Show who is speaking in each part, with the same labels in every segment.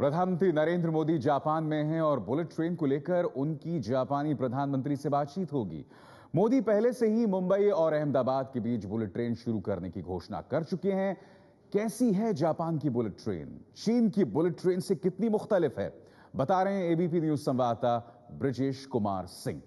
Speaker 1: प्रधानमंत्री नरेंद्र मोदी जापान में हैं और बुलेट ट्रेन को लेकर उनकी जापानी प्रधानमंत्री से बातचीत होगी। मोदी पहले से ही मुंबई और अहमदाबाद के बीच बुलेट ट्रेन शुरू करने की घोषणा कर चुके हैं। कैसी है जापान की बुलेट ट्रेन? चीन की बुलेट ट्रेन से कितनी मुख्तलिफ है? बता रहे हैं एबीपी न्यूज संवाददाता ब्रजेश कुमार सिंह।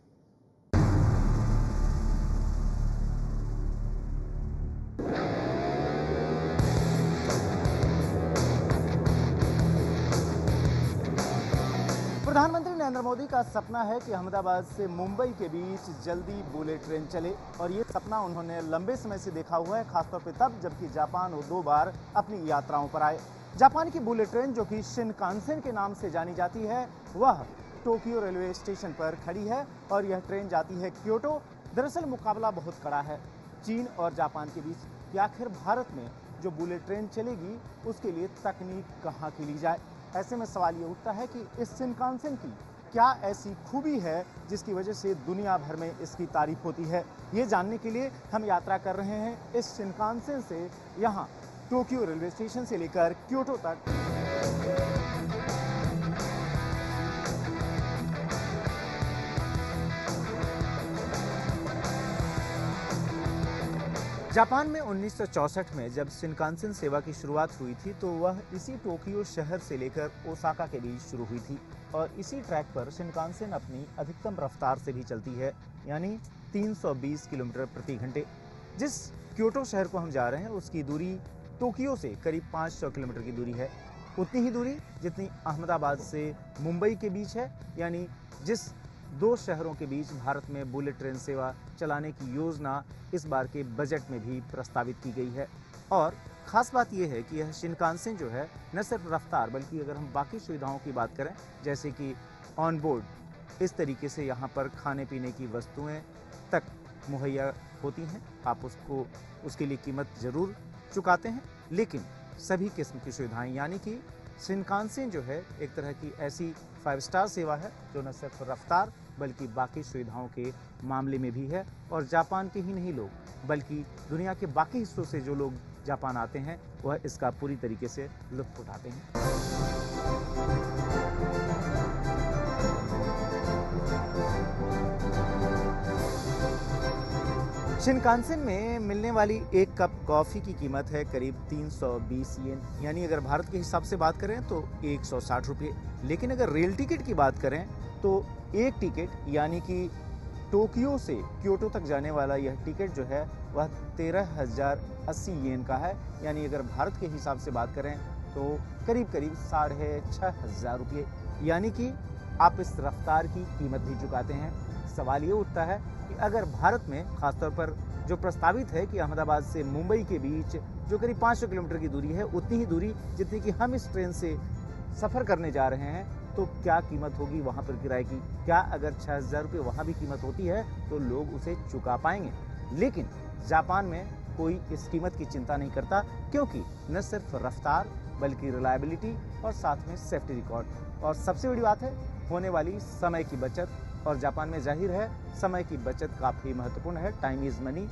Speaker 2: प्रधानमंत्री नरेंद्र मोदी का सपना है कि अहमदाबाद से मुंबई के बीच जल्दी बुलेट ट्रेन चले और ये सपना उन्होंने लंबे समय से देखा हुआ है, खासतौर पे तब जबकि जापान वो 2 बार अपनी यात्राओं पर आए। जापान की बुलेट ट्रेन जो कि शिनकानसेन के नाम से जानी जाती है, वह टोक्यो रेलवे स्टेशन पर खड़ी है और यह ट्रेन जाती है क्योटो। दरअसल मुकाबला बहुत कड़ा है चीन और जापान के बीच कि आखिर भारत में जो बुलेट ट्रेन चलेगी उसके लिए तकनीक कहाँ की ली जाए। ऐसे में सवाल ये उठता है कि इस शिनकानसेन की क्या ऐसी खूबी है जिसकी वजह से दुनिया भर में इसकी तारीफ होती है। ये जानने के लिए हम यात्रा कर रहे हैं इस शिनकानसेन से यहाँ टोक्यो रेलवे स्टेशन से लेकर क्योटो तक। जापान में 1964 में जब शिनकानसेन सेवा की शुरुआत हुई थी तो वह इसी टोक्यो शहर से लेकर ओसाका के बीच शुरू हुई थी और इसी ट्रैक पर शिनकानसेन अपनी अधिकतम रफ्तार से भी चलती है, यानी 320 किलोमीटर प्रति घंटे। जिस क्योटो शहर को हम जा रहे हैं उसकी दूरी टोक्यो से करीब 500 किलोमीटर की दूरी है, उतनी ही दूरी जितनी अहमदाबाद से मुंबई के बीच है, यानी जिस 2 शहरों के बीच भारत में बुलेट ट्रेन सेवा चलाने की योजना इस बार के बजट में भी प्रस्तावित की गई है। और ख़ास बात यह है कि यह शिनकानसेन जो है न सिर्फ रफ्तार बल्कि अगर हम बाकी सुविधाओं की बात करें जैसे कि ऑन बोर्ड इस तरीके से यहाँ पर खाने पीने की वस्तुएं तक मुहैया होती हैं, आप उसके लिए कीमत ज़रूर चुकाते हैं, लेकिन सभी किस्म की सुविधाएँ, यानी कि शिनकानसेन जो है एक तरह की ऐसी 5 स्टार सेवा है जो न सिर्फ रफ्तार बल्कि बाकी सुविधाओं के मामले में भी है। और जापान के ही नहीं लोग बल्कि दुनिया के बाकी हिस्सों से जो लोग जापान आते हैं वह इसका पूरी तरीके से लुत्फ उठाते हैं। शिनकानसेन में मिलने वाली 1 कप कॉफ़ी की कीमत है करीब 320 येन, यानी अगर भारत के हिसाब से बात करें तो 160 रुपये। लेकिन अगर रेल टिकट की बात करें तो एक टिकट यानी कि टोक्यो से क्योटो तक जाने वाला यह टिकट जो है वह 13,080 येन का है, यानी अगर भारत के हिसाब से बात करें तो करीब 6,500 रुपये, यानी कि आप इस रफ्तार की कीमत भी चुकाते हैं। सवाल ये उठता है कि अगर भारत में खासतौर पर जो प्रस्तावित है कि अहमदाबाद से मुंबई के बीच जो करीब 500 किलोमीटर की दूरी है, उतनी ही दूरी जितनी कि हम इस ट्रेन से सफ़र करने जा रहे हैं, तो क्या कीमत होगी वहाँ पर किराए की? क्या अगर 6,000 रुपये वहाँ भी कीमत होती है तो लोग उसे चुका पाएंगे? लेकिन जापान में कोई इस कीमत की चिंता नहीं करता, क्योंकि न सिर्फ रफ्तार बल्कि रिलायबिलिटी और साथ में सेफ्टी रिकॉर्ड और सबसे बड़ी बात है होने वाली समय की बचत। और जापान में जाहिर है समय की बचत काफ़ी महत्वपूर्ण है। टाइम इज़ मनी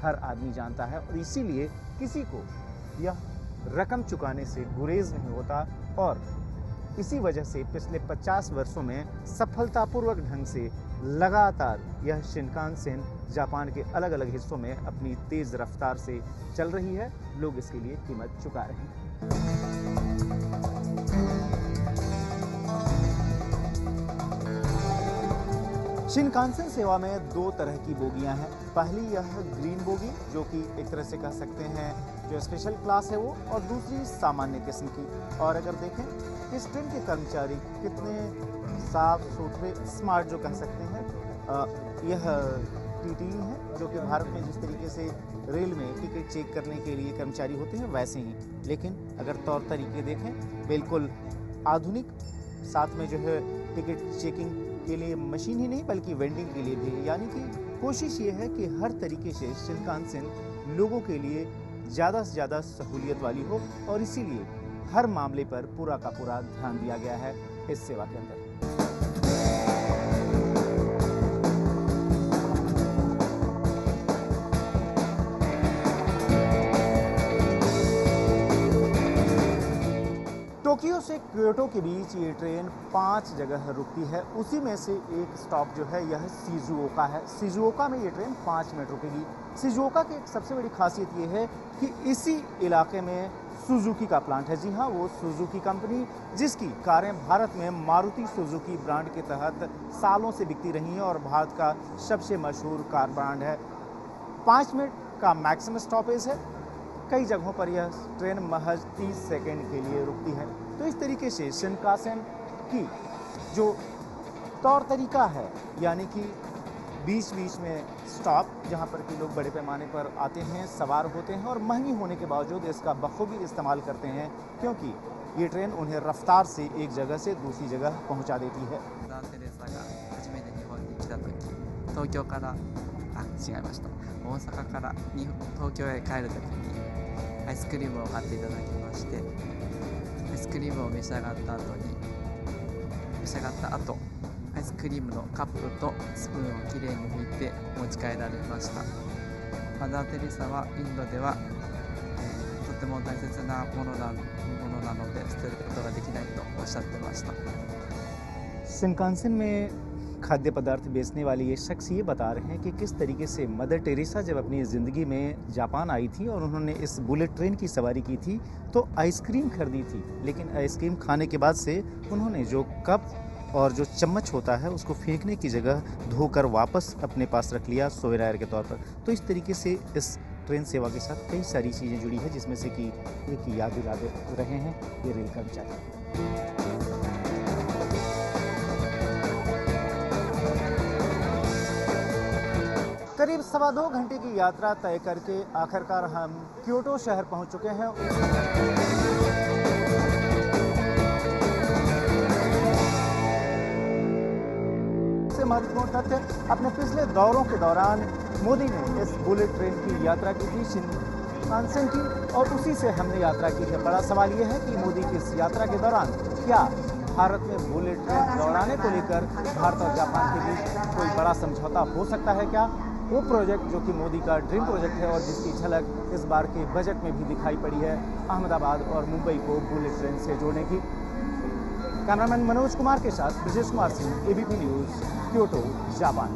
Speaker 2: हर आदमी जानता है और इसीलिए किसी को यह रकम चुकाने से गुरेज नहीं होता और इसी वजह से पिछले 50 वर्षों में सफलतापूर्वक ढंग से लगातार यह शिनकानसेन जापान के अलग अलग हिस्सों में अपनी तेज़ रफ्तार से चल रही है। लोग इसके लिए कीमत चुका रहे हैं। शिनकानसेन सेवा में 2 तरह की बोगियां हैं। पहली यह ग्रीन बोगी जो कि एक तरह से कह सकते हैं जो स्पेशल क्लास है वो, और दूसरी सामान्य किस्म की। और अगर देखें इस ट्रेन के कर्मचारी कितने साफ सुथरे स्मार्ट जो कह सकते हैं, यह टीटी है जो कि भारत में जिस तरीके से रेल में टिकट चेक करने के लिए कर्मचारी होते हैं वैसे ही, लेकिन अगर तौर तरीके देखें बिल्कुल आधुनिक, साथ में जो है टिकट चेकिंग के लिए मशीन ही नहीं बल्कि वेंडिंग के लिए भी, यानी कि कोशिश ये है कि हर तरीके से शिनकानसेन लोगों के लिए ज़्यादा से ज़्यादा सहूलियत वाली हो और इसीलिए हर मामले पर पूरा का पूरा ध्यान दिया गया है इस सेवा के अंदर। टोक्यो से क्योटो के बीच ये ट्रेन 5 जगह रुकती है। उसी में से एक स्टॉप जो है यह शिजुओका है। शिजुओका में ये ट्रेन 5 मिनट रुकेगी। शिजुओका की एक सबसे बड़ी खासियत ये है कि इसी इलाके में सुजुकी का प्लांट है। जी हाँ, वो सुजुकी कंपनी जिसकी कारें भारत में मारुति सुजुकी ब्रांड के तहत सालों से बिकती रही हैं और भारत का सबसे मशहूर कार ब्रांड है। 5 मिनट का मैक्सिमम स्टॉपेज है। कई जगहों पर यह ट्रेन महज 30 सेकंड के लिए रुकती है। तो इस तरीके से शिनकानसेन की जो तौर तरीका है, यानी कि बीच बीच में स्टॉप जहां पर कि लोग बड़े पैमाने पर आते हैं, सवार होते हैं और महंगी होने के बावजूद इसका बखूबी इस्तेमाल करते हैं, क्योंकि ये ट्रेन उन्हें रफ्तार से एक जगह से दूसरी जगह पहुंचा देती है। शिनकानसेन में खाद्य पदार्थ बेचने वाले ये शख्स ये बता रहे हैं कि किस तरीके से मदर टेरेसा जब अपनी ज़िंदगी में जापान आई थी और उन्होंने इस बुलेट ट्रेन की सवारी की थी तो आइसक्रीम खरीदी थी, लेकिन आइसक्रीम खाने के बाद से उन्होंने जो कप और जो चम्मच होता है उसको फेंकने की जगह धोकर वापस अपने पास रख लिया सोवेनियर के तौर पर। तो इस तरीके से इस ट्रेन सेवा के साथ कई सारी चीज़ें जुड़ी हैं, जिसमें से कि एक याद दिला रहे हैं ये रेल कर्मचारी। करीब 2.25 घंटे की यात्रा तय करके आखिरकार हम क्योटो शहर पहुंच चुके हैं। सबसे महत्वपूर्ण तथ्य, अपने पिछले दौरों के दौरान मोदी ने इस बुलेट ट्रेन की यात्रा की थी शिनकानसेन की, और उसी से हमने यात्रा की है। बड़ा सवाल यह है कि मोदी की इस यात्रा के दौरान क्या भारत में बुलेट ट्रेन दौड़ाने को लेकर भारत और जापान के बीच कोई बड़ा समझौता हो सकता है क्या? वो प्रोजेक्ट जो कि मोदी का ड्रीम प्रोजेक्ट है और जिसकी झलक इस बार के बजट में भी दिखाई पड़ी है, अहमदाबाद और मुंबई को बुलेट ट्रेन से जोड़ने की। कैमरामैन मनोज कुमार के साथ Brajesh Kumar Singh, ABP news, Kyoto, Japan.